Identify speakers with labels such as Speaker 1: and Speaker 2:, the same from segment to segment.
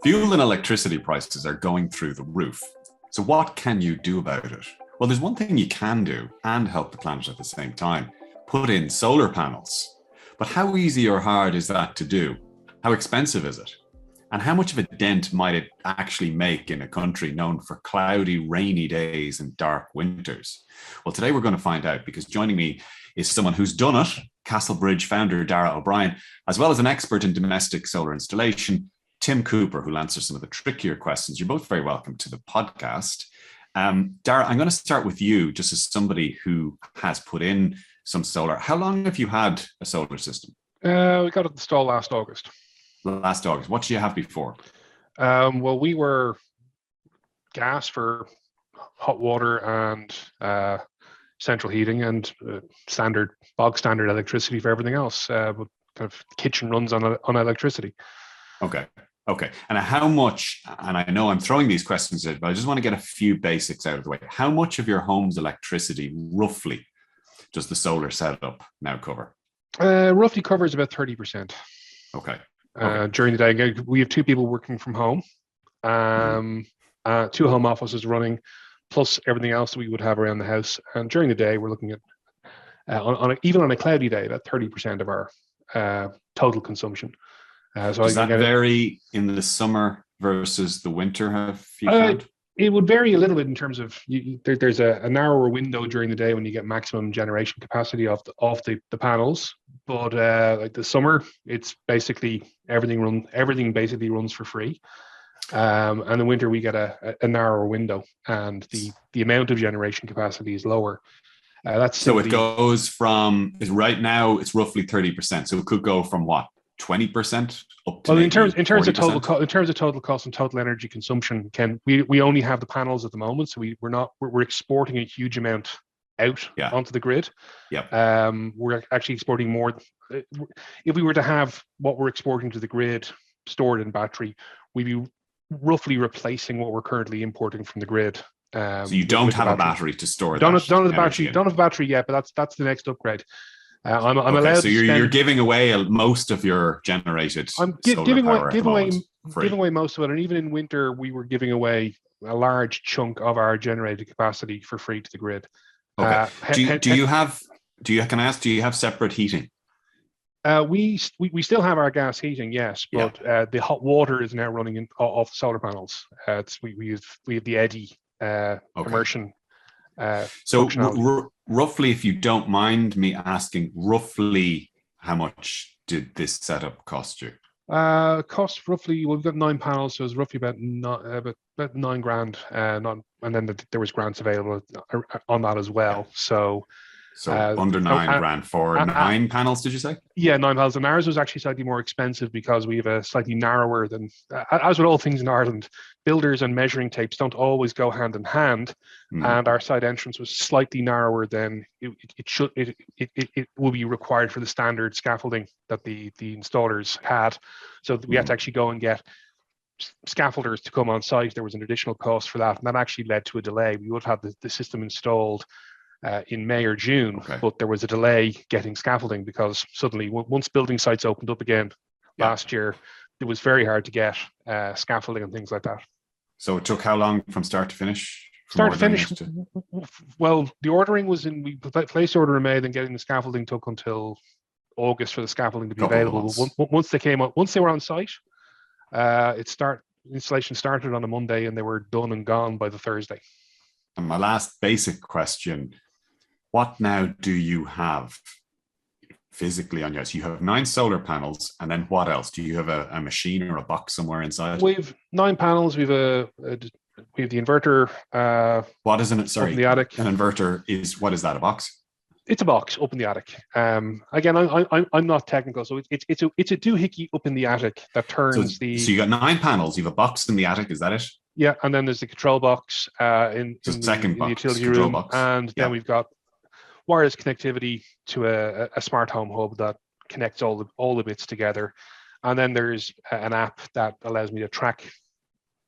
Speaker 1: Fuel and electricity prices are going through the roof. So what can you do about it? Well, there's one thing you can do and help the planet at the same time. Put in solar panels. But how easy or hard is that to do? How expensive is it? And how much of a dent might it actually make in a country known for cloudy, rainy days and dark winters? Well, today we're going to find out, because joining me is someone who's done it, Castlebridge founder Dara O'Brien, as well as an expert in domestic solar installation, Tim Cooper, who'll answer some of the trickier questions. You're both very welcome to the podcast. Dara, I'm going to start with you, just as somebody who has put in some solar. How long have you had a solar system?
Speaker 2: We got it installed last August.
Speaker 1: Last August. What did you have before?
Speaker 2: Well, we were gas for hot water and central heating, and bog standard electricity for everything else. But kind of kitchen runs on electricity.
Speaker 1: Okay. And how much, and I know I'm throwing these questions in, but I just want to get a few basics out of the way. How much of your home's electricity, roughly, does the solar setup now cover?
Speaker 2: Roughly covers about 30%.
Speaker 1: Okay.
Speaker 2: During the day, we have two people working from home, two home offices running, plus everything else that we would have around the house. And during the day, we're looking at, even on a cloudy day, about 30% of our total consumption.
Speaker 1: Does that vary in the summer versus the winter, have you found?
Speaker 2: It would vary a little bit in terms of there's a narrower window during the day when you get maximum generation capacity off the panels. But like the summer, it's basically everything basically runs for free. And the winter we get a narrower window, and the amount of generation capacity is lower.
Speaker 1: So it goes from, right now it's roughly 30%. So it could go from what? 20% up to, well, in terms
Speaker 2: of total cost and total energy consumption, Ken, we only have the panels at the moment, so we're exporting a huge amount out onto the grid. We're actually exporting more. If we were to have what we're exporting to the grid stored in battery, we'd be roughly replacing what we're currently importing from the grid.
Speaker 1: So you don't have a battery to store.
Speaker 2: Don't have a battery yet, but that's the next upgrade. I'm allowed.
Speaker 1: So you're giving away most of your generated.
Speaker 2: I'm giving away most of it, and even in winter, we were giving away a large chunk of our generated capacity for free to the grid.
Speaker 1: Okay. Do you have separate heating?
Speaker 2: We still have our gas heating, yes, but the hot water is now running off the solar panels. We have the Eddy immersion.
Speaker 1: So roughly, if you don't mind me asking, roughly how much did this setup cost you?
Speaker 2: Cost roughly, we've got 9 panels, so it's roughly about $9,000. And then there was grants available on that as well.
Speaker 1: So under $9,000 for 9 panels, did you say?
Speaker 2: Yeah, 9 panels. And ours was actually slightly more expensive because we have a slightly narrower than, as with all things in Ireland, builders and measuring tapes don't always go hand in hand. And our side entrance was slightly narrower than it will be required for the standard scaffolding that the installers had. So we had to actually go and get scaffolders to come on site. There was an additional cost for that, and that actually led to a delay. We would have the system installed in May or June, but there was a delay getting scaffolding because suddenly once building sites opened up again last year, it was very hard to get scaffolding and things like that.
Speaker 1: So it took how long from start to finish?
Speaker 2: Well, the ordering was we placed order in May, then getting the scaffolding took until August for the scaffolding to be available. Once they were on site, installation started on a Monday and they were done and gone by the Thursday.
Speaker 1: And my last basic question, what now do you have physically on yours? You have 9 solar panels, and then what else? Do you have a machine or a box somewhere inside?
Speaker 2: We have 9 panels. We have the inverter.
Speaker 1: What is it? Sorry,
Speaker 2: up in the attic.
Speaker 1: An inverter is, what is that? A box?
Speaker 2: It's a box up in the attic. Again, I'm not technical, so it's a doohickey up in the attic that turns
Speaker 1: So you got 9 panels. You have a box in the attic. Is that it?
Speaker 2: Yeah, and then there's the control box in the utility room, and then we've got wireless connectivity to a smart home hub that connects all the bits together, and then there's an app that allows me to track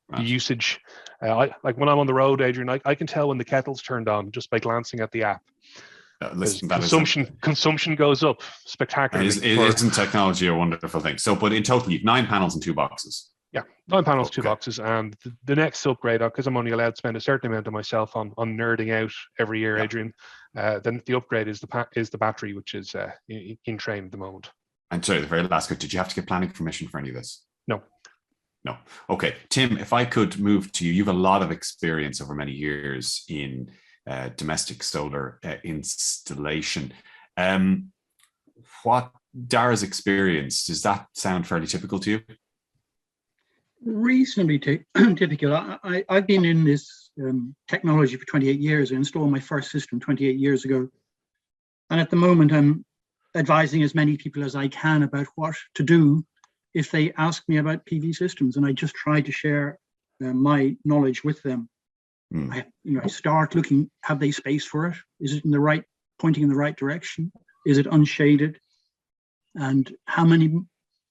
Speaker 2: the usage. Like when I'm on the road, Adrian, I can tell when the kettle's turned on just by glancing at the app.
Speaker 1: Listen,
Speaker 2: consumption goes up spectacularly.
Speaker 1: Isn't technology a wonderful thing? So, but in total, you've 9 panels and 2 boxes.
Speaker 2: Yeah, 9 panels, 2 boxes, and the next upgrade, because I'm only allowed to spend a certain amount of myself on nerding out every year, Adrian. Then the upgrade is the battery, which is in train at the moment.
Speaker 1: And sorry, the very last bit, did you have to get planning permission for any of this?
Speaker 2: No.
Speaker 1: Okay, Tim, if I could move to you, you have a lot of experience over many years in domestic solar installation. What Dara's experience, does that sound fairly typical to you?
Speaker 3: Reasonably typical. I've been in this technology for 28 years. I installed my first system 28 years ago. And at the moment, I'm advising as many people as I can about what to do if they ask me about PV systems. And I just try to share my knowledge with them. I start looking, have they space for it? Is it pointing in the right direction? Is it unshaded? And how many PV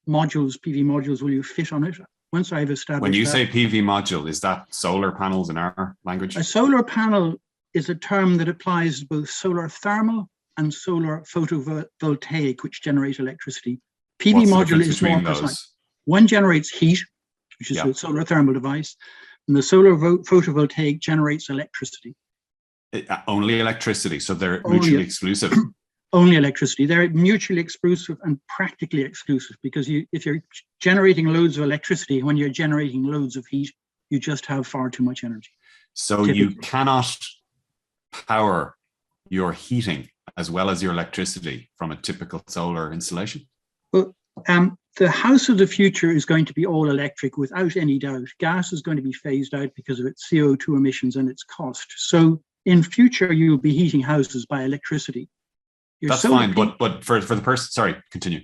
Speaker 3: modules will you fit on it? Once I've established
Speaker 1: when you say PV module, is that solar panels in our language?
Speaker 3: A solar panel is a term that applies to both solar thermal and solar photovoltaic, which generate electricity. PV module is more precise. One generates heat, which is a solar thermal device, and the solar photovoltaic generates electricity.
Speaker 1: Only electricity, so they're mutually exclusive.
Speaker 3: Only electricity. They're mutually exclusive and practically exclusive, because if you're generating loads of electricity, when you're generating loads of heat, you just have far too much energy.
Speaker 1: So you cannot power your heating as well as your electricity from a typical solar installation?
Speaker 3: Well, the house of the future is going to be all electric without any doubt. Gas is going to be phased out because of its CO2 emissions and its cost. So in future, you'll be heating houses by electricity.
Speaker 1: That's fine, but for the person, sorry, continue.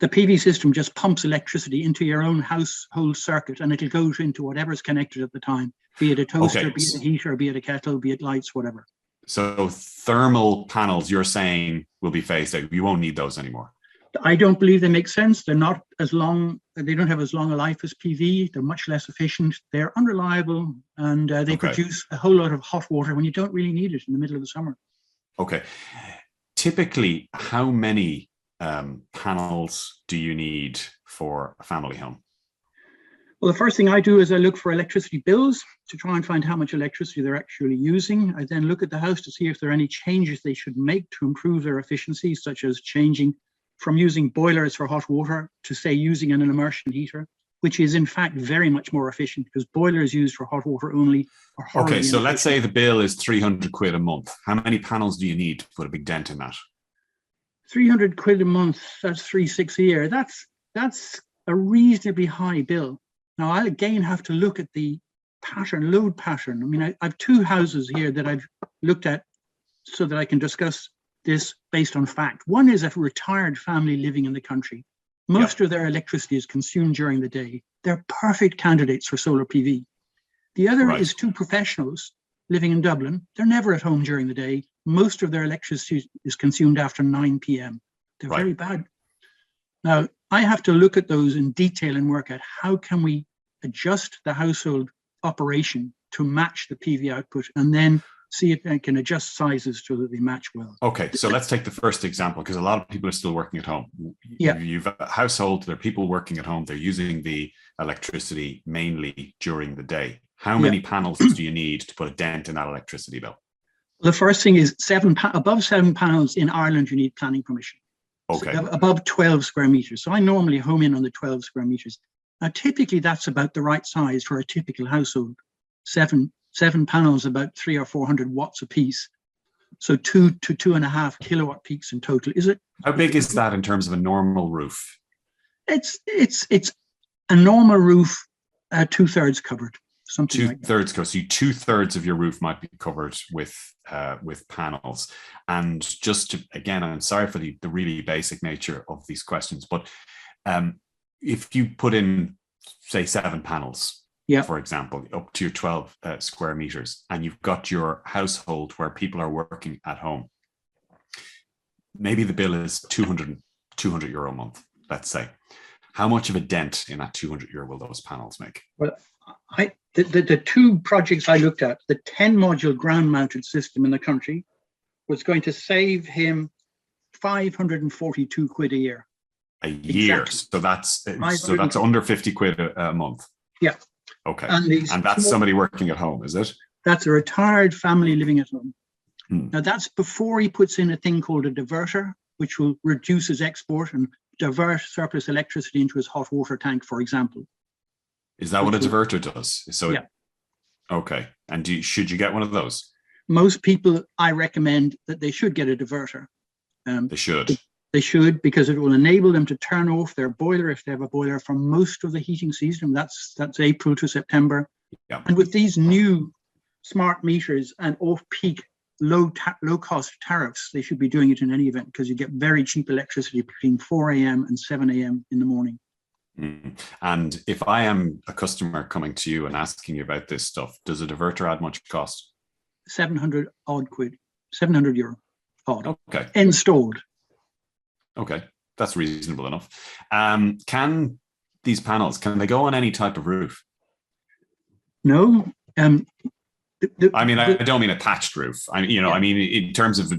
Speaker 3: The PV system just pumps electricity into your own household circuit, and it'll go into whatever's connected at the time, be it a toaster, be it a heater, be it a kettle, be it lights, whatever.
Speaker 1: So thermal panels, you're saying, will be phased out. You won't need those anymore.
Speaker 3: I don't believe they make sense. They're not as long, they don't have as long a life as PV. They're much less efficient. They're unreliable, and they produce a whole lot of hot water when you don't really need it in the middle of the summer.
Speaker 1: Okay. Typically, how many panels do you need for a family home?
Speaker 3: Well, the first thing I do is I look for electricity bills to try and find how much electricity they're actually using. I then look at the house to see if there are any changes they should make to improve their efficiency, such as changing from using boilers for hot water to, say, using an immersion heater, which is in fact very much more efficient, because boilers used for hot water only are horribly
Speaker 1: inefficient. So let's say the bill is 300 quid a month. How many panels do you need to put a big dent in that? 300
Speaker 3: quid a month, that's 3,600 a year. That's a reasonably high bill. Now, I'll again have to look at the load pattern. I mean, I have 2 houses here that I've looked at so that I can discuss this based on fact. One is a retired family living in the country. Most of their electricity is consumed during the day. They're perfect candidates for solar PV. The other is 2 professionals living in Dublin. They're never at home during the day. Most of their electricity is consumed after 9 p.m. They're very bad. Now, I have to look at those in detail and work out how can we adjust the household operation to match the PV output, and then see if I can adjust sizes so that they match well.
Speaker 1: Okay, so let's take the first example, because a lot of people are still working at home. You've a household, there are people working at home, they're using the electricity mainly during the day. How many panels do you need to put a dent in that electricity bill?
Speaker 3: The first thing is above 7 panels in Ireland, you need planning permission.
Speaker 1: Okay. So
Speaker 3: above 12 square meters. So I normally home in on the 12 square meters. Now, typically that's about the right size for a typical household. Seven panels, about 300 or 400 watts a piece. So 2 to 2.5 kilowatt peaks in total. Is it?
Speaker 1: How big is that in terms of a normal roof?
Speaker 3: It's a normal roof, 2/3 covered. Something like that.
Speaker 1: 2/3 covered. So 2/3 of your roof might be covered with panels. And just to, again, I'm sorry for the really basic nature of these questions, but if you put in, say, 7 panels, for example, up to your 12 square meters, and you've got your household where people are working at home, maybe the bill is 200 euro a month, let's say. How much of a dent in that 200 euro will those panels make?
Speaker 3: Well, the 2 projects I looked at, the 10 module ground mounted system in the country, was going to save him 542 quid a year.
Speaker 1: A year.
Speaker 3: Exactly.
Speaker 1: So that's under 50 quid a month.
Speaker 3: Yeah.
Speaker 1: Okay.
Speaker 3: And
Speaker 1: that's somebody working at home, is it?
Speaker 3: That's a retired family living at home.
Speaker 1: Hmm.
Speaker 3: Now that's before he puts in a thing called a diverter, which will reduce his export and divert surplus electricity into his hot water tank, for example.
Speaker 1: Is that what a diverter does? So
Speaker 3: yeah.
Speaker 1: Okay. And should you get one of those?
Speaker 3: Most people, I recommend that they should get a diverter.
Speaker 1: They should.
Speaker 3: They should, because it will enable them to turn off their boiler if they have a boiler for most of the heating season. That's April to September.
Speaker 1: Yeah.
Speaker 3: And with these new smart meters and off-peak low-cost tariffs, they should be doing it in any event, because you get very cheap electricity between 4 a.m. and 7 a.m. in the morning.
Speaker 1: Mm. And if I am a customer coming to you and asking you about this stuff, does a diverter add much cost?
Speaker 3: 700 odd quid, 700 euro odd.
Speaker 1: Okay.
Speaker 3: Installed.
Speaker 1: Okay, that's reasonable enough. Can these panels, can they go on any type of roof?
Speaker 3: No.
Speaker 1: I don't mean a thatched roof. I mean, in terms of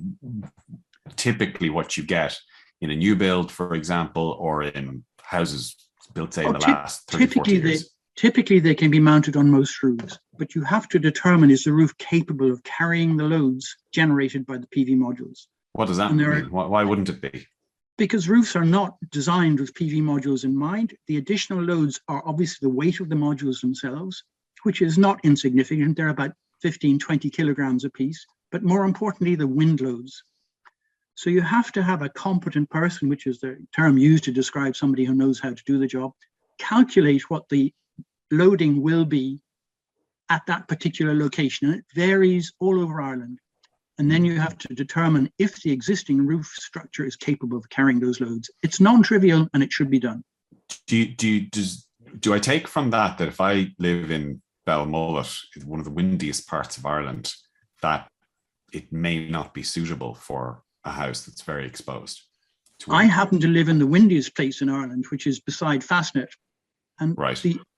Speaker 1: typically what you get in a new build, for example, or in houses built, say, in the last 30, 40 years.
Speaker 3: Typically, they can be mounted on most roofs, but you have to determine, is the roof capable of carrying the loads generated by the PV modules?
Speaker 1: What does that mean? Why wouldn't it be?
Speaker 3: Because roofs are not designed with PV modules in mind. The additional loads are obviously the weight of the modules themselves, which is not insignificant. They're about 15, 20 kilograms a piece, but more importantly, the wind loads. So you have to have a competent person, which is the term used to describe somebody who knows how to do the job, calculate what the loading will be at that particular location. And it varies all over Ireland. And then you have to determine if the existing roof structure is capable of carrying those loads. It's non-trivial and it should be done.
Speaker 1: Do I take from that if I live in Belmullet, one of the windiest parts of Ireland, that it may not be suitable for a house that's very exposed?
Speaker 3: I happen to live in the windiest place in Ireland, which is beside Fastnet. And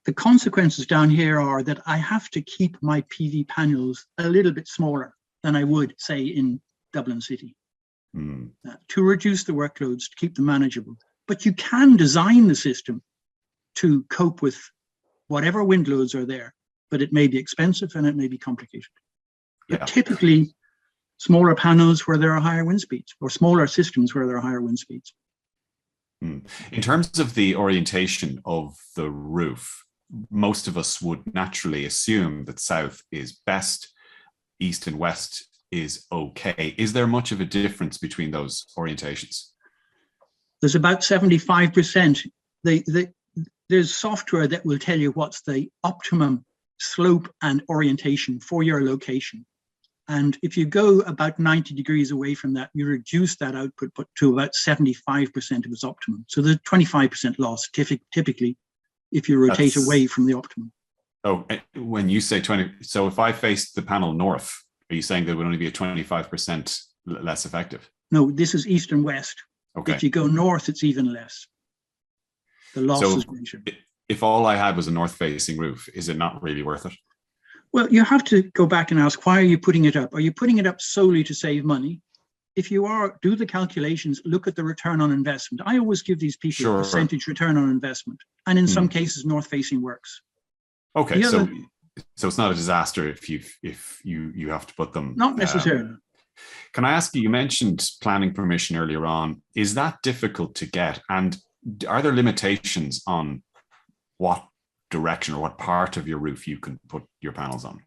Speaker 3: the consequences down here are that I have to keep my PV panels a little bit smaller than I would, say, in Dublin City, to reduce the workloads, to keep them manageable. But you can design the system to cope with whatever wind loads are there, but it may be expensive and it may be complicated. But typically, smaller panels where there are higher wind speeds, or smaller systems where there are higher wind speeds.
Speaker 1: In terms of the orientation of the roof, most of us would naturally assume that south is best, east and west is okay. Is there much of a difference between those orientations? There's
Speaker 3: about 75%. There's software that will tell you what's the optimum slope and orientation for your location. And if you go about 90 degrees away from that, you reduce that output to about 75% of its optimum. So there's 25% loss typically if you rotate away from the optimum.
Speaker 1: Oh, when you say 20, so if I face the panel north, are you saying that it would only be a 25% less effective?
Speaker 3: No, this is east and west.
Speaker 1: Okay.
Speaker 3: If you go north, it's even less. The loss is greater.
Speaker 1: If all I had was a north-facing roof, is it not really worth it?
Speaker 3: Well, you have to go back and ask, why are you putting it up? Are you putting it up solely to save money? If you are, do the calculations, look at the return on investment. I always give these people a percentage return on investment. And in some cases, north-facing works.
Speaker 1: Okay, so it's not a disaster if you have to put them.
Speaker 3: Not necessarily.
Speaker 1: Can I ask you? You mentioned planning permission earlier on. Is that difficult to get? And are there limitations on what direction or what part of your roof you can put your panels on?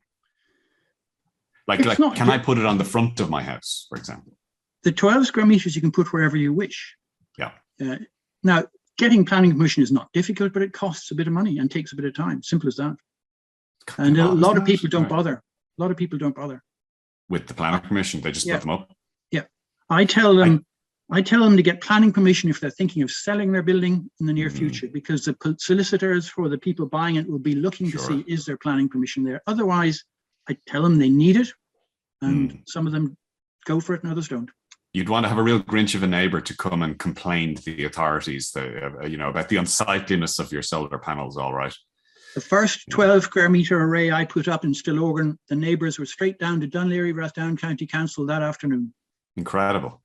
Speaker 1: Can I put it on the front of my house, for example?
Speaker 3: The 12 square meters you can put wherever you wish.
Speaker 1: Yeah.
Speaker 3: Now, getting planning permission is not difficult, but it costs a bit of money and takes a bit of time. Simple as that. And a lot of people don't bother. A lot of people don't bother
Speaker 1: with the planning permission. They just put them up.
Speaker 3: Yeah, I tell them to get planning permission if they're thinking of selling their building in the near future, because the solicitors for the people buying it will be looking to see, is there planning permission there? Otherwise, I tell them they need it, and some of them go for it and others don't.
Speaker 1: You'd want to have a real Grinch of a neighbor to come and complain to the authorities, about the unsightliness of your solar panels. All right.
Speaker 3: The first 12 square meter array I put up in Stillorgan, the neighbours were straight down to Dunleary, Rathdown County Council that afternoon.
Speaker 1: Incredible.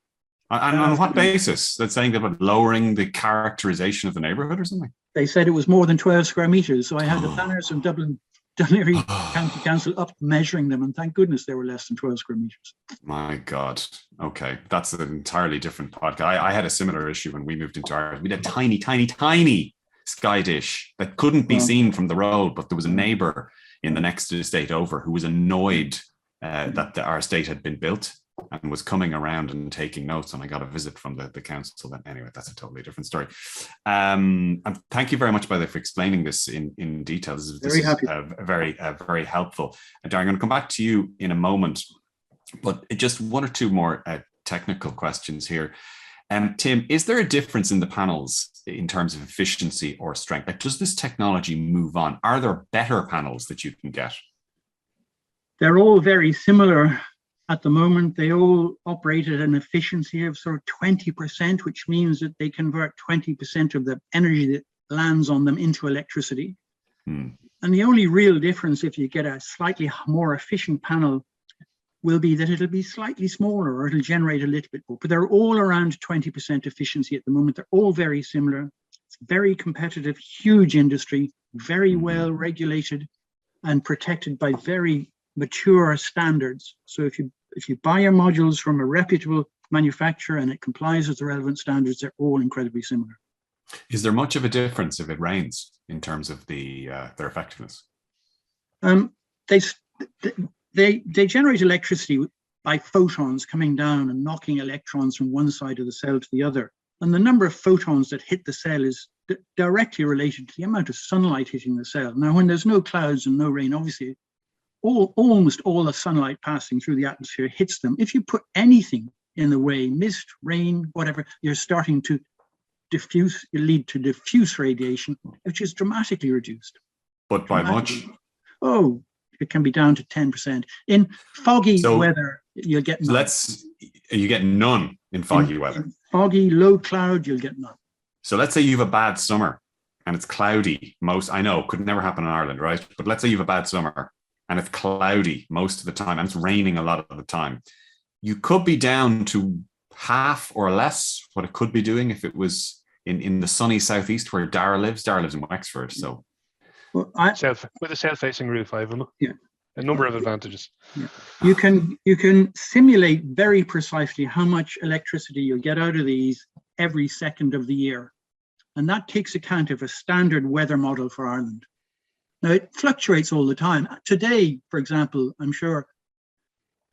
Speaker 1: And on what basis? That's saying about lowering the characterization of the neighborhood or something?
Speaker 3: They said it was more than 12 square meters. So I had the planners from Dublin Area County Council up measuring them, and thank goodness they were less than 12 square meters.
Speaker 1: My God. Okay. That's an entirely different podcast. I had a similar issue when we moved into Ireland. We had a tiny sky dish that couldn't be seen from the road, but there was a neighbor in the next estate over who was annoyed that our estate had been built and was coming around and taking notes. And I got a visit from the council. But anyway, that's a totally different story. And thank you very much, by the way, for explaining this in detail. This is very helpful. And Darren, I'm going to come back to you in a moment, but just one or two more technical questions here. Tim, is there a difference in the panels in terms of efficiency or strength? Like, does this technology move on? Are there better panels that you can get?
Speaker 3: They're all very similar at the moment. They all operate at an efficiency of sort of 20%, which means that they convert 20% of the energy that lands on them into electricity. And the only real difference, if you get a slightly more efficient panel, will be that it'll be slightly smaller, or it'll generate a little bit more. But they're all around 20% efficiency at the moment. They're all very similar. It's very competitive, huge industry, very well regulated and protected by very mature standards. So if you buy your modules from a reputable manufacturer and it complies with the relevant standards, they're all incredibly similar.
Speaker 1: Is there much of a difference if it rains in terms of their effectiveness?
Speaker 3: They generate electricity by photons coming down and knocking electrons from one side of the cell to the other. And the number of photons that hit the cell is directly related to the amount of sunlight hitting the cell. Now, when there's no clouds and no rain, obviously, almost all the sunlight passing through the atmosphere hits them. If you put anything in the way, mist, rain, whatever, you're starting to lead to diffuse radiation, which is dramatically reduced.
Speaker 1: But by much?
Speaker 3: Oh, it can be down to 10%. In foggy weather, you'll get none.
Speaker 1: You get none in foggy weather. In
Speaker 3: foggy, low cloud, you'll get none.
Speaker 1: So let's say you have a bad summer and it's cloudy. I know, could never happen in Ireland, right? But let's say you have a bad summer and it's cloudy most of the time and it's raining a lot of the time. You could be down to half or less what it could be doing if it was in the sunny southeast where Dara lives. Dara lives in Wexford, so.
Speaker 2: Well, with a south-facing roof, I have a number of advantages.
Speaker 3: Yeah. You can simulate very precisely how much electricity you'll get out of these every second of the year, and that takes account of a standard weather model for Ireland. Now, it fluctuates all the time. Today, for example, I'm sure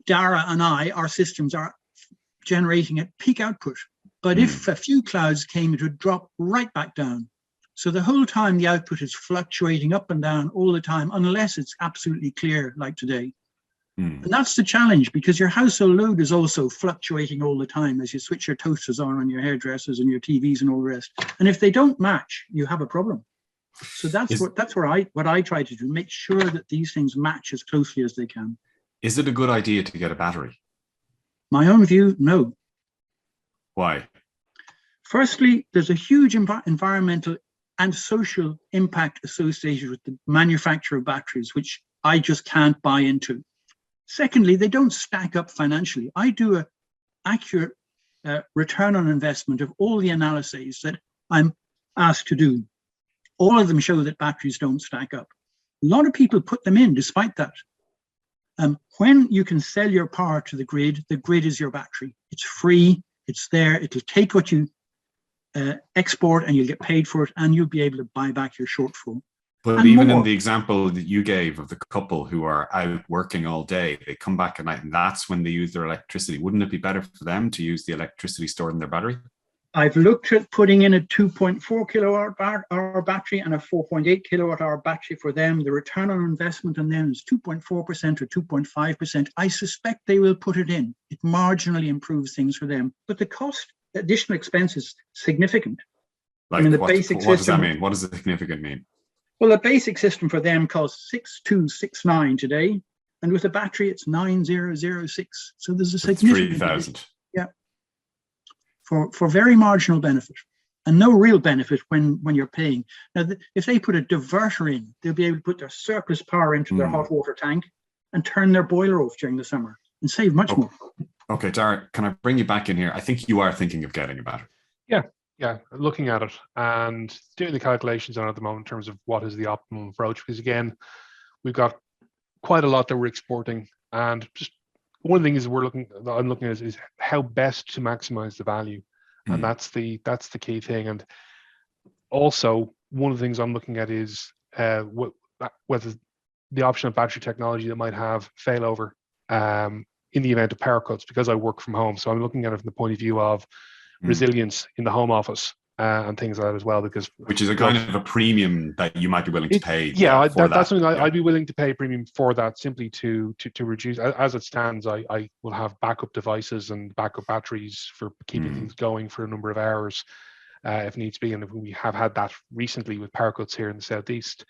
Speaker 3: Dara and our systems are generating at peak output, but if a few clouds came, it would drop right back down. So the whole time the output is fluctuating up and down all the time, unless it's absolutely clear like today. And that's the challenge, because your household load is also fluctuating all the time as you switch your toasters on and your hairdressers and your TVs and all the rest. And if they don't match, you have a problem. So that's what I try to do, make sure that these things match as closely as they can.
Speaker 1: Is it a good idea to get a battery?
Speaker 3: My own view, no.
Speaker 1: Why?
Speaker 3: Firstly, there's a huge environmental and social impact associated with the manufacture of batteries, which I just can't buy into. Secondly, they don't stack up financially. I do an accurate return on investment of all the analyses that I'm asked to do. All of them show that batteries don't stack up. A lot of people put them in despite that. When you can sell your power to the grid is your battery. It's free, it's there, it'll take what you export and you'll get paid for it, and you'll be able to buy back your shortfall.
Speaker 1: But and even in the example that you gave of the couple who are out working all day, they come back at night and that's when they use their electricity. Wouldn't it be better for them to use the electricity stored in their battery?
Speaker 3: I've looked at putting in a 2.4 kilowatt hour battery and a 4.8 kilowatt hour battery for them. The return on investment on them is 2.4% or 2.5%. I suspect they will put it in. It marginally improves things for them, but the cost, additional expense is significant.
Speaker 1: Like, what does that mean? What does significant mean?
Speaker 3: Well, the basic system for them costs 6,269 today, and with a battery, it's 9,006. So there's a significant
Speaker 1: 3,000.
Speaker 3: Yeah, for very marginal benefit, and no real benefit when you're paying. Now, if they put a diverter in, they'll be able to put their surplus power into their hot water tank and turn their boiler off during the summer and save much more.
Speaker 1: Okay, Dara, can I bring you back in here? I think you are thinking of getting a battery.
Speaker 2: Yeah, looking at it and doing the calculations on it at the moment in terms of what is the optimum approach. Because again, we've got quite a lot that we're exporting, and just one of the things I'm looking at is how best to maximize the value, and that's the key thing. And also, one of the things I'm looking at is whether the option of battery technology that might have failover in the event of power cuts, because I work from home. So I'm looking at it from the point of view of resilience in the home office and things like that as well, because
Speaker 1: which is a kind of a premium that you might be willing to pay.
Speaker 2: That's something I'd be willing to pay a premium for, that simply to reduce. As it stands, I will have backup devices and backup batteries for keeping things going for a number of hours if needs be. And we have had that recently with power cuts here in the southeast,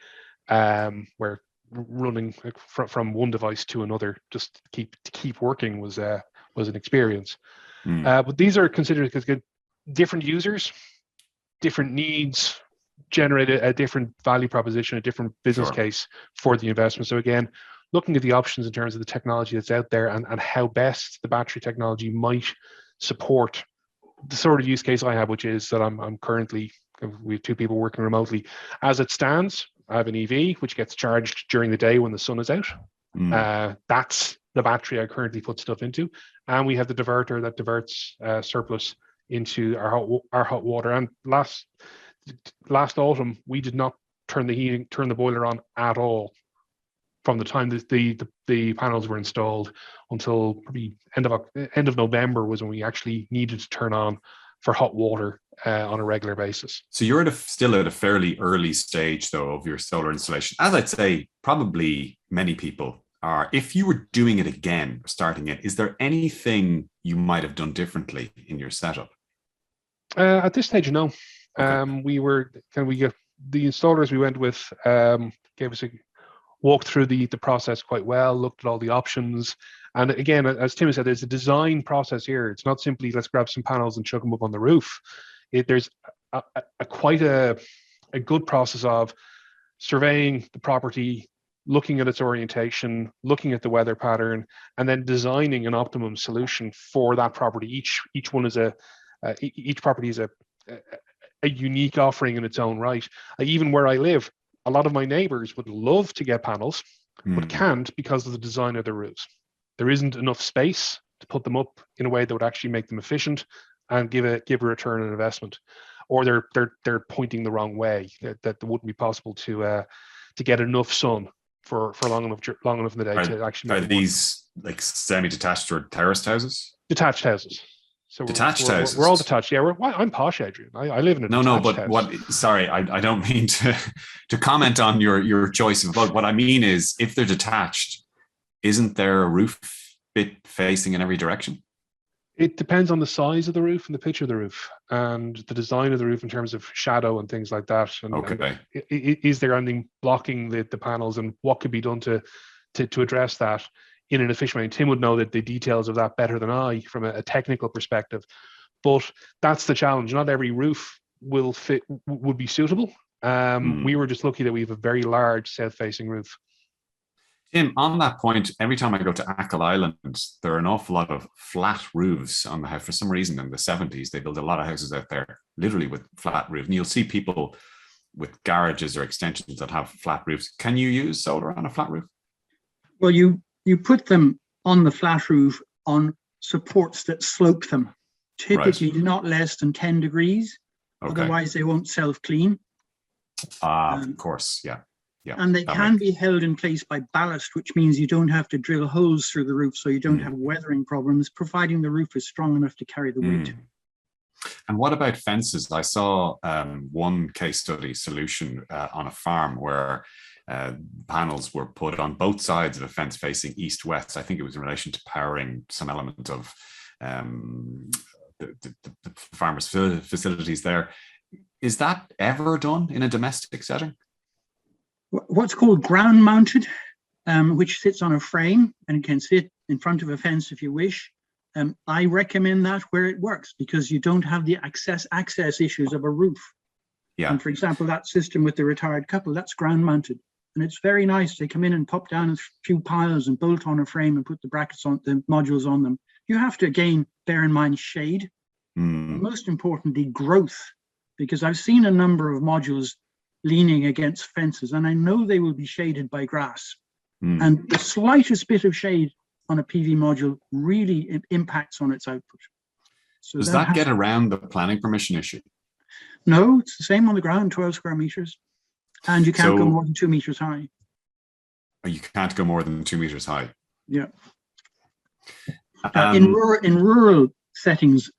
Speaker 2: where running from one device to another just to keep working was an experience. But these are considered because different users, different needs generate a different value proposition, a different business case for the investment. So again, looking at the options in terms of the technology that's out there and how best the battery technology might support the sort of use case I have, which is that I'm currently, we have two people working remotely. As it stands, I have an EV which gets charged during the day when the sun is out. That's the battery I currently put stuff into, and we have the diverter that diverts surplus into our hot water. And last autumn we did not turn the boiler on at all from the time that the panels were installed until probably end of November was when we actually needed to turn on for hot water on a regular basis.
Speaker 1: So you're still at a fairly early stage, though, of your solar installation. As I'd say, probably many people are. If you were doing it again, starting it, is there anything you might have done differently in your setup?
Speaker 2: At this stage, no.
Speaker 1: Okay.
Speaker 2: The installers we went with gave us a walk through the process quite well, looked at all the options. And again, as Tim said, there's a design process here. It's not simply let's grab some panels and chuck them up on the roof. There's quite a good process of surveying the property, looking at its orientation, looking at the weather pattern, and then designing an optimum solution for that property. Each one is each property is a unique offering in its own right. Even where I live, a lot of my neighbors would love to get panels, but can't because of the design of their roofs. There isn't enough space to put them up in a way that would actually make them efficient and give a return on investment, or they're pointing the wrong way. That wouldn't be possible to get enough sun for long enough in the day to actually.
Speaker 1: Are these like semi-detached or terraced houses?
Speaker 2: Detached houses. So
Speaker 1: houses.
Speaker 2: We're all detached. Yeah, I'm posh, Adrian. I live in a detached house.
Speaker 1: But sorry, I don't mean to comment on your choice of boat. What I mean is, if they're detached, isn't there a roof bit facing in every direction?
Speaker 2: It depends on the size of the roof and the pitch of the roof and the design of the roof in terms of shadow and things like that. And,
Speaker 1: okay.
Speaker 2: And is there anything blocking the panels, and what could be done to address that in an efficient way? And Tim would know that the details of that better than I from a technical perspective. But that's the challenge. Not every roof would be suitable. We were just lucky that we have a very large south-facing roof.
Speaker 1: Tim, on that point, every time I go to Achill Island, there are an awful lot of flat roofs on the house. For some reason, in the 70s, they built a lot of houses out there, literally with flat roofs. And you'll see people with garages or extensions that have flat roofs. Can you use solar on a flat roof?
Speaker 3: Well, you put them on the flat roof on supports that slope them, typically not less than 10 degrees. Okay. Otherwise, they won't self-clean.
Speaker 1: Of course, yeah. Yeah,
Speaker 3: and they can be held in place by ballast, which means you don't have to drill holes through the roof, so you don't have weathering problems, providing the roof is strong enough to carry the weight.
Speaker 1: And what about fences? I saw one case study solution on a farm where panels were put on both sides of a fence facing east-west. I think it was in relation to powering some element of the farmers' facilities there. Is that ever done in a domestic setting?
Speaker 3: What's called ground mounted, which sits on a frame and can sit in front of a fence if you wish. I recommend that where it works, because you don't have the access issues of a roof. Yeah. And for example, that system with the retired couple, that's ground mounted. And it's very nice. They come in and pop down a few piles and bolt on a frame and put the brackets on, the modules on them. You have to, again, bear in mind shade, and most importantly, growth, because I've seen a number of modules leaning against fences, and I know they will be shaded by grass. And the slightest bit of shade on a PV module really impacts on its output. So
Speaker 1: does that get around the planning permission issue?
Speaker 3: No, it's the same on the ground, 12 square meters. And you can't go more than 2 meters high.
Speaker 1: You can't go more than 2 meters high.
Speaker 3: Yeah. In rural settings,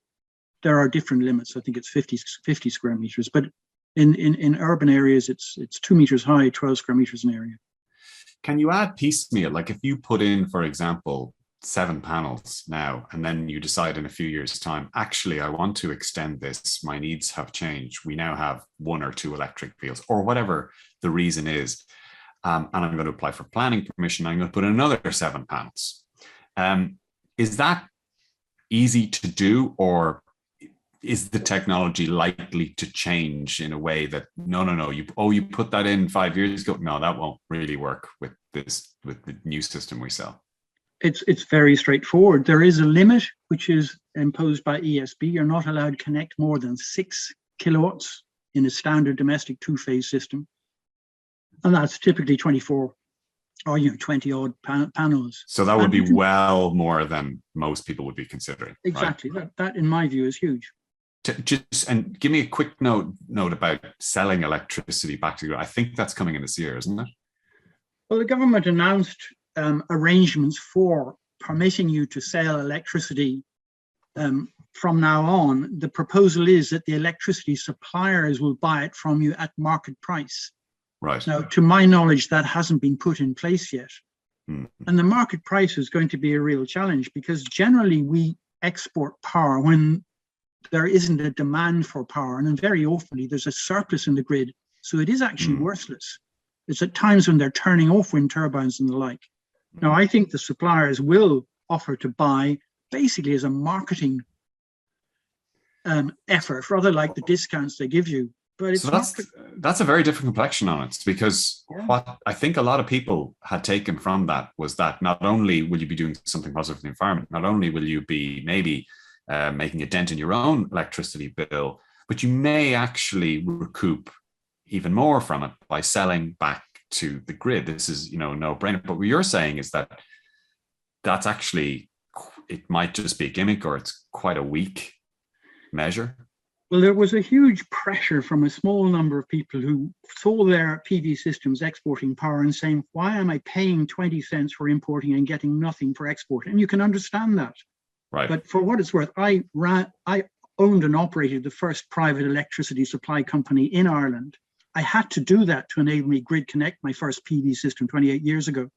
Speaker 3: there are different limits. I think it's 50 square meters, but in urban areas, it's 2 meters high, 12 square meters an area.
Speaker 1: Can you add piecemeal? Like if you put in, for example, 7 panels now, and then you decide in a few years' time, actually, I want to extend this. My needs have changed. We now have 1 or 2 electric wheels, or whatever the reason is. And I'm going to apply for planning permission. I'm going to put in another 7 panels. Is that easy to do, or is the technology likely to change in a way that no, you put that in 5 years ago? No, that won't really work with the new system we sell.
Speaker 3: It's very straightforward. There is a limit which is imposed by ESB. You're not allowed to connect more than 6 kilowatts in a standard domestic 2-phase system, and that's typically 24 or 20 odd panels.
Speaker 1: So that would be well more than most people would be considering.
Speaker 3: Exactly.
Speaker 1: Right?
Speaker 3: That in my view is huge.
Speaker 1: And give me a quick note about selling electricity back to you. I think that's coming in this year, isn't it?
Speaker 3: Well, the government announced arrangements for permitting you to sell electricity from now on. The proposal is that the electricity suppliers will buy it from you at market price.
Speaker 1: Right.
Speaker 3: Now, to my knowledge, that hasn't been put in place yet. And the market price is going to be a real challenge, because generally we export power when there isn't a demand for power, and then very often there's a surplus in the grid, so it is actually worthless. It's at times when they're turning off wind turbines and the like. Now, I think the suppliers will offer to buy basically as a marketing effort, rather like the discounts they give you. But it's
Speaker 1: that's a very different complexion on it, because what I think a lot of people had taken from that was that not only will you be doing something positive for the environment, not only will you be maybe making a dent in your own electricity bill, but you may actually recoup even more from it by selling back to the grid. This is, no brainer. But what you're saying is that that's actually, it might just be a gimmick, or it's quite a weak measure.
Speaker 3: Well, there was a huge pressure from a small number of people who saw their PV systems exporting power and saying, why am I paying 20 cents for importing and getting nothing for exporting? And you can understand that.
Speaker 1: Right.
Speaker 3: But for what it's worth, I owned and operated the first private electricity supply company in Ireland. I had to do that to enable me grid connect my first PV system 28 years ago.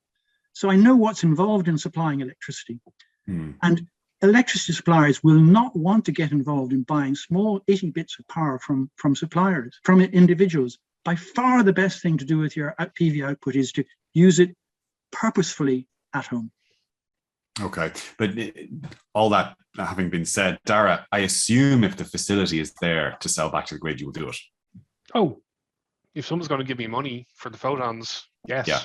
Speaker 3: So I know what's involved in supplying electricity. And electricity suppliers will not want to get involved in buying small itty bits of power from suppliers, from individuals. By far the best thing to do with your PV output is to use it purposefully at home.
Speaker 1: Okay, but all that having been said, Dara, I assume if the facility is there to sell back to the grid, you will do it.
Speaker 2: Oh, if someone's going to give me money for the photons, yes.
Speaker 1: Yeah.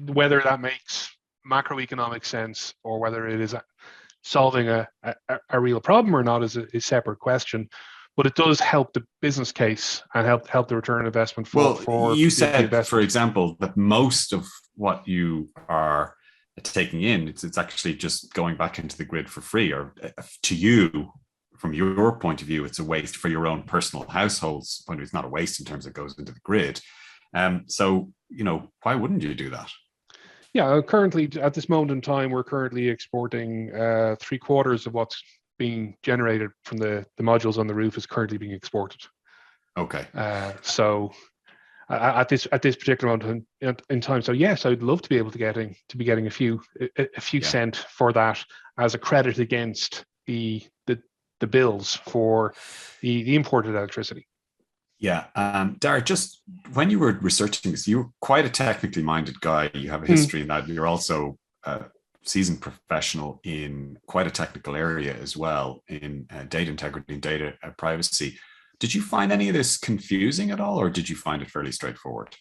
Speaker 2: Whether that makes macroeconomic sense or whether it is solving a real problem or not is a separate question. But it does help the business case and help the return on investment for
Speaker 1: you said, for example, that most of what you are taking in, it's actually just going back into the grid for free, or to you, from your point of view, it's a waste for your own personal household's point of view. It's not a waste in terms of it goes into the grid. So, why wouldn't you do that?
Speaker 2: Yeah, currently at this moment in time, we're currently exporting 3/4 of what's being generated from the modules on the roof is currently being exported.
Speaker 1: Okay.
Speaker 2: So at this particular moment in time, so yes, I'd love to be able to be getting a few cent for that as a credit against the bills for the imported electricity.
Speaker 1: Yeah. Dara, just when you were researching this, you're quite a technically minded guy. You have a history in that. You're also a seasoned professional in quite a technical area as well, in data integrity and data privacy. Did you find any of this confusing at all, or did you find it fairly straightforward?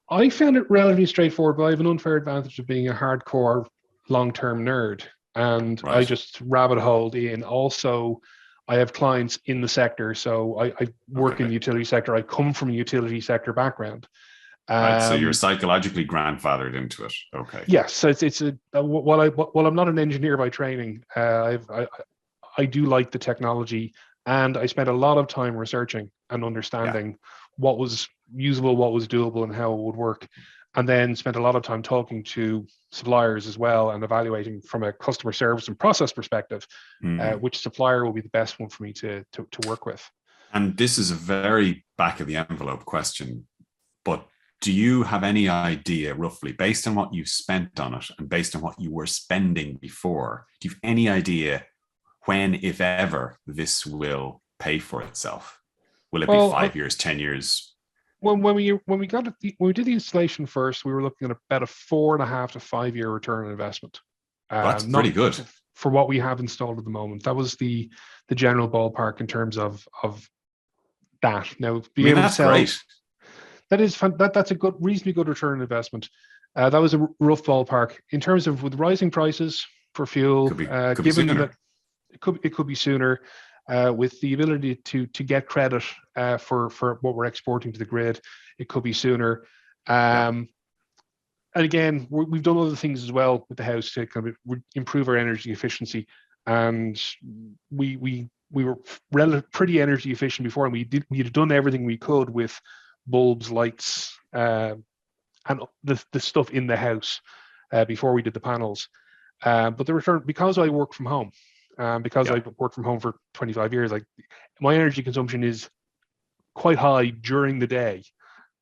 Speaker 2: I found it relatively straightforward, but I have an unfair advantage of being a hardcore long-term nerd. and I
Speaker 1: Right.
Speaker 2: just rabbit holed in. Also, I have clients in the sector, so I work in
Speaker 1: Okay.
Speaker 2: the utility sector. I come from a utility sector background.
Speaker 1: Right. So you're
Speaker 2: Um,
Speaker 1: psychologically grandfathered into it. Okay.
Speaker 2: yes, so it's a while I'm not an engineer by training, I do like the technology, and I spent a lot of time researching and understanding what was usable, what was doable, and how it would work. And then spent a lot of time talking to suppliers as well and evaluating from a customer service and process perspective,
Speaker 1: Mhm.
Speaker 2: which supplier will be the best one for me to work with.
Speaker 1: And this is a very back of the envelope question, but do you have any idea roughly, based on what you've spent on it and based on what you were spending before, do you have any idea when, if ever, this will pay for itself? Will it be
Speaker 2: Well,
Speaker 1: 5 years, 10 years?
Speaker 2: when we did the installation first, we were looking at about a 4.5 to 5 year return on investment.
Speaker 1: That's
Speaker 2: Not
Speaker 1: pretty good.
Speaker 2: for what we have installed at the moment. That was the general ballpark in terms of that. Now,
Speaker 1: I
Speaker 2: being
Speaker 1: mean,
Speaker 2: able to
Speaker 1: that's
Speaker 2: sell,
Speaker 1: great.
Speaker 2: that's a good, reasonably good return on investment. That was a rough ballpark in terms of with rising prices for fuel.
Speaker 1: Could be
Speaker 2: Given
Speaker 1: sooner.
Speaker 2: that it could be sooner. With the ability to get credit for what we're exporting to the grid, it could be sooner. And again, we've done other things as well with the house to kind of improve our energy efficiency. And we were pretty energy efficient before, and we had done everything we could with bulbs, lights, and the stuff in the house before we did the panels. But the return, because I work from home, because I've worked from home for 25 years, like my energy consumption is quite high during the day.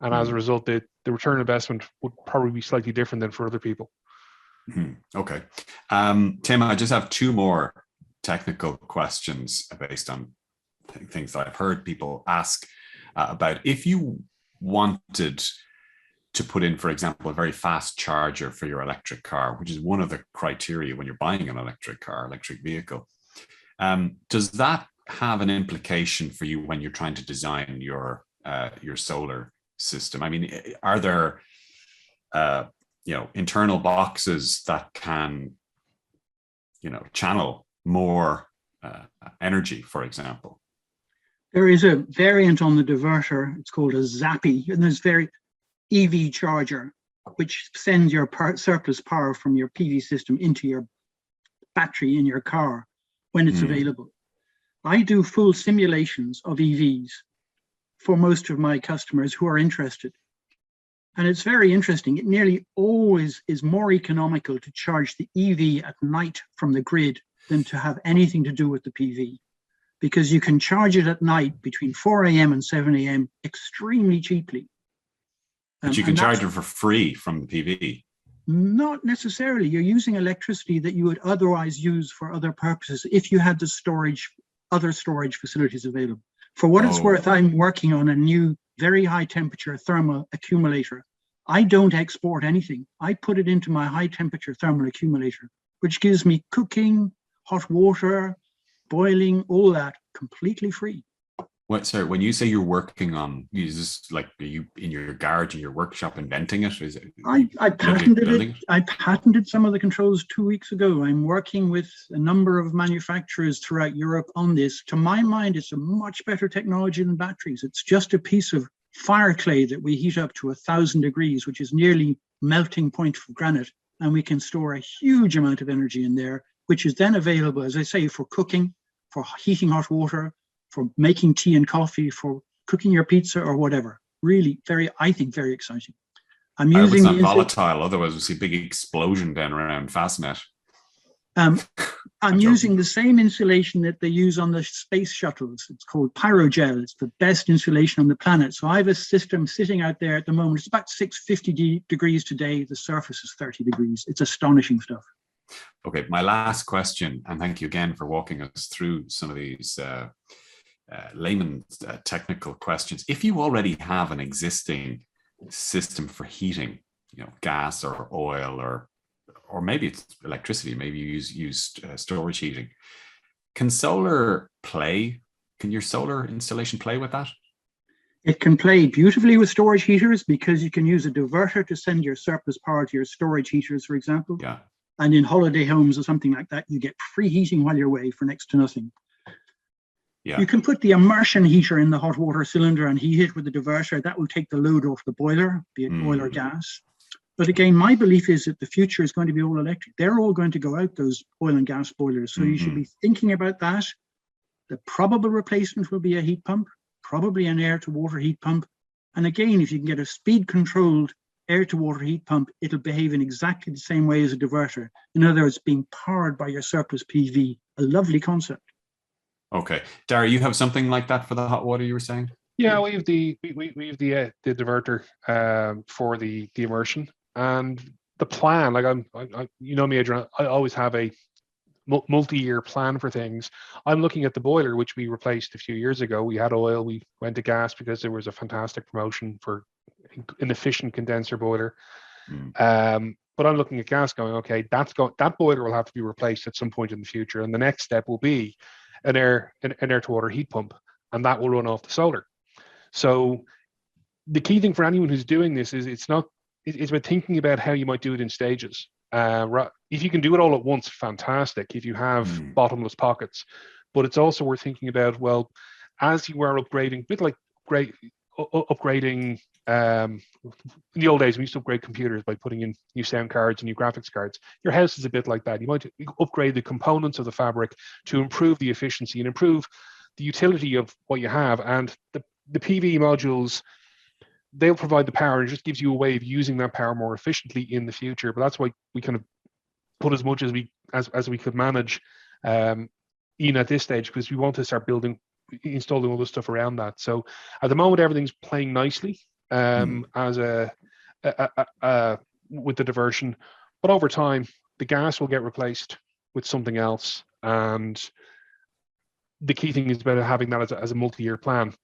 Speaker 2: And as a result, the return on investment would probably be slightly different than for other people.
Speaker 1: Okay. Tim, I just have two more technical questions based on things that I've heard people ask about. If you wanted to put in, for example, a very fast charger for your electric car, which is one of the criteria when you're buying an electric vehicle, does that have an implication for you when you're trying to design your solar system? I mean, are there internal boxes that can channel more energy, for example?
Speaker 3: There is a variant on the diverter. It's called a Zappi, and there's EV charger, which sends your surplus power from your PV system into your battery in your car when it's available. I do full simulations of EVs for most of my customers who are interested. And it's very interesting. It nearly always is more economical to charge the EV at night from the grid than to have anything to do with the PV, because you can charge it at night between 4 a.m. and 7 a.m. extremely cheaply.
Speaker 1: But you can charge it for free from the PV.
Speaker 3: Not necessarily. You're using electricity that you would otherwise use for other purposes if you had the other storage facilities available. For what it's worth, I'm working on a new very high temperature thermal accumulator. I don't export anything. I put it into my high temperature thermal accumulator, which gives me cooking, hot water, boiling, all that completely free.
Speaker 1: Sorry, when you say you're working on, is this like, are you in your garage, in your workshop inventing it? Is it?
Speaker 3: I patented it. I patented some of the controls 2 weeks ago. I'm working with a number of manufacturers throughout Europe on this. To my mind, it's a much better technology than batteries. It's just a piece of fire clay that we heat up to 1,000 degrees, which is nearly melting point for granite. And we can store a huge amount of energy in there, which is then available, as I say, for cooking, for heating hot water, for making tea and coffee, for cooking your pizza or whatever. Really, I think very exciting. I'm using
Speaker 1: it's not volatile, otherwise we'll see a big explosion down around Fastnet.
Speaker 3: I'm using the same insulation that they use on the space shuttles. It's called Pyrogel. It's the best insulation on the planet. So I have a system sitting out there at the moment. It's about 650 degrees today. The surface is 30 degrees. It's astonishing stuff.
Speaker 1: Okay, my last question, and thank you again for walking us through some of these layman technical questions. If you already have an existing system for heating, gas or oil, or maybe it's electricity, maybe you use storage heating, can your solar installation play with that?
Speaker 3: It can play beautifully with storage heaters because you can use a diverter to send your surplus power to your storage heaters, for example.
Speaker 1: Yeah.
Speaker 3: And in holiday homes or something like that, you get free heating while you're away for next to nothing.
Speaker 1: Yeah.
Speaker 3: You can put the immersion heater in the hot water cylinder and heat it with a diverter. That will take the load off the boiler, be it oil or gas. But again, my belief is that the future is going to be all electric. They're all going to go out, those oil and gas boilers. So you should be thinking about that. The probable replacement will be a heat pump, probably an air to water heat pump. And again, if you can get a speed controlled air to water heat pump, it'll behave in exactly the same way as a diverter. In other words, being powered by your surplus PV. A lovely concept.
Speaker 1: Okay. Dara, you have something like that for the hot water you were saying?
Speaker 2: Yeah, we have the diverter for the immersion, and the plan. Like I you know me, Adrian, I always have a multi-year plan for things. I'm looking at the boiler, which we replaced a few years ago. We had oil, we went to gas because there was a fantastic promotion for an efficient condenser boiler. But I'm looking at gas going, okay, that boiler will have to be replaced at some point in the future. And the next step will be an air to water heat pump, and that will run off the solar. So the key thing for anyone who's doing this is it's about thinking about how you might do it in stages. If you can do it all at once, fantastic. If you have bottomless pockets, but it's also worth thinking about, well, as you are upgrading, a bit like upgrading. In the old days, we used to upgrade computers by putting in new sound cards and new graphics cards. Your house is a bit like that. You might upgrade the components of the fabric to improve the efficiency and improve the utility of what you have. And the PV modules, they'll provide the power, and it just gives you a way of using that power more efficiently in the future. But that's why we kind of put as much as we could manage in at this stage, because we want to start installing all the stuff around that. So at the moment, everything's playing nicely as with the diversion, but over time the gas will get replaced with something else, and the key thing is about having that as a multi-year plan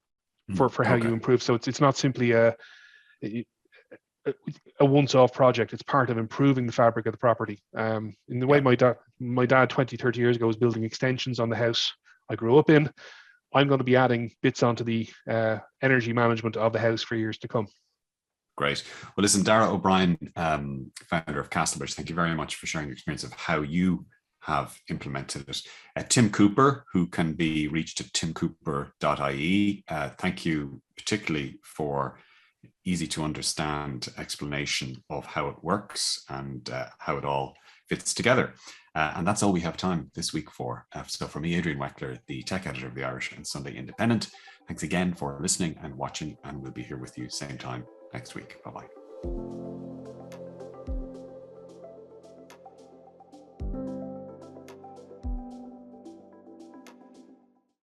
Speaker 2: for how you improve. So it's not simply a once-off project. It's part of improving the fabric of the property. In the way my dad 20, 30 years ago was building extensions on the house I grew up in, I'm going to be adding bits onto the energy management of the house for years to come.
Speaker 1: Great. Well, listen, Dara O'Brien, founder of Castlebridge, thank you very much for sharing your experience of how you have implemented it. Tim Cooper, who can be reached at timcooper.ie, thank you particularly for easy to understand explanation of how it works and how it all fits together. And that's all we have time this week for. So for me, Adrian Weckler, the tech editor of the Irish and Sunday Independent, thanks again for listening and watching, and we'll be here with you same time next week. Bye-bye.